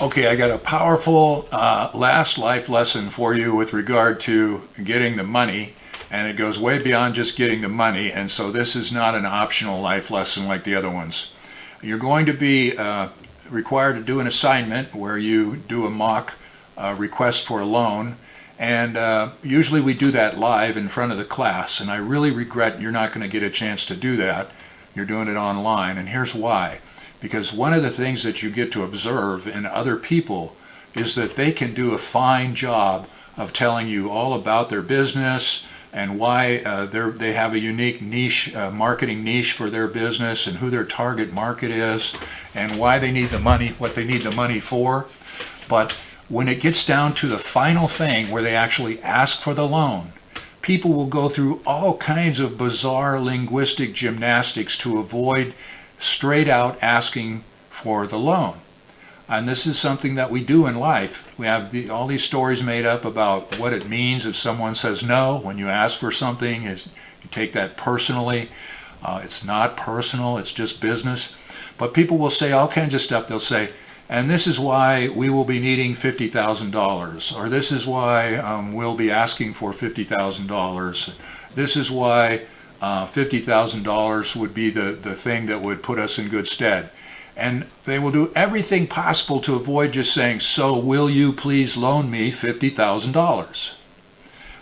Okay, I got a powerful last life lesson for you with regard to getting the money, and it goes way beyond just getting the money, and so this is not an optional life lesson like the other ones. You're going to be required to do an assignment where you do a mock request for a loan, and usually we do that live in front of the class, and I really regret you're not going to get a chance to do that. You're doing it online, and here's why. Because one of the things that you get to observe in other people is that they can do a fine job of telling you all about their business and why they have a unique niche, marketing niche for their business, and who their target market is, and why they need the money, what they need the money for. But when it gets down to the final thing where they actually ask for the loan, people will go through all kinds of bizarre linguistic gymnastics to avoid straight out asking for the loan. And this is something that we do in life. We have all these stories made up about what it means if someone says no. When you ask for something, you take that personally. It's not personal, it's just business. But people will say all kinds of stuff. They'll say, and this is why we will be needing $50,000, or this is why we'll be asking for $50,000. This is why $50,000 would be the thing that would put us in good stead. And they will do everything possible to avoid just saying, so will you please loan me $50,000?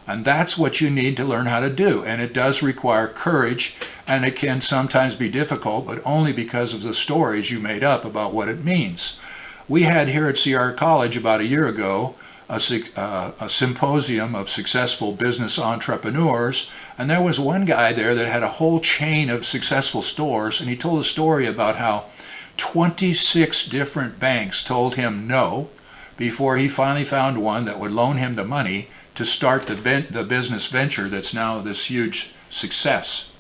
And that's what you need to learn how to do. And it does require courage, and it can sometimes be difficult, but only because of the stories you made up about what it means. We had here at CR College about a year ago a symposium of successful business entrepreneurs, and there was one guy there that had a whole chain of successful stores, and he told a story about how 26 different banks told him no before he finally found one that would loan him the money to start the business venture that's now this huge success.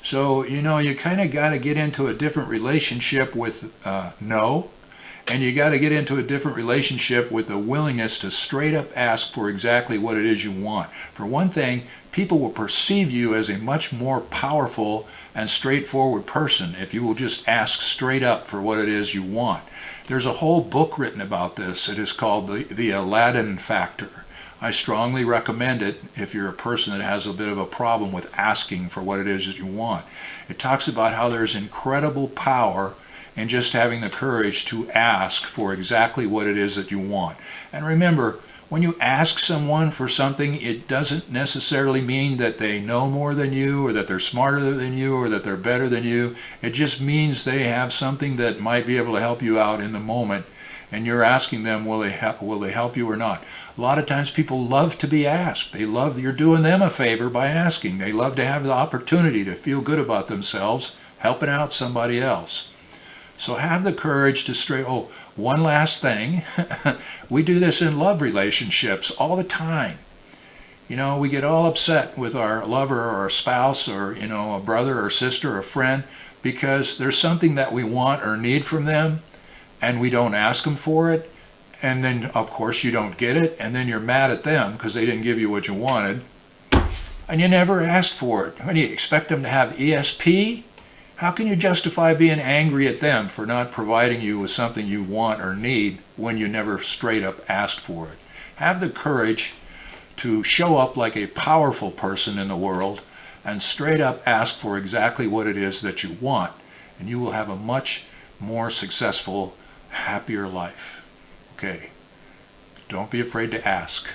So, you kind of got to get into a different relationship with no. And you got to get into a different relationship with the willingness to straight up ask for exactly what it is you want. For one thing, people will perceive you as a much more powerful and straightforward person if you will just ask straight up for what it is you want. There's a whole book written about this. It is called the Aladdin Factor. I strongly recommend it if you're a person that has a bit of a problem with asking for what it is that you want. It talks about how there's incredible power and just having the courage to ask for exactly what it is that you want. And remember, when you ask someone for something, it doesn't necessarily mean that they know more than you, or that they're smarter than you, or that they're better than you. It just means they have something that might be able to help you out in the moment, and you're asking them, will they help you or not? A lot of times people love to be asked. They love you're doing them a favor by asking. They love to have the opportunity to feel good about themselves, helping out somebody else. So have the courage to one last thing. We do this in love relationships all the time. We get all upset with our lover or our spouse or, a brother or sister or friend because there's something that we want or need from them and we don't ask them for it. And then, of course, you don't get it. And then you're mad at them because they didn't give you what you wanted. And you never asked for it. What do you expect them to have ESP? How can you justify being angry at them for not providing you with something you want or need when you never straight up asked for it? Have the courage to show up like a powerful person in the world and straight up ask for exactly what it is that you want, and you will have a much more successful, happier life. Okay, don't be afraid to ask.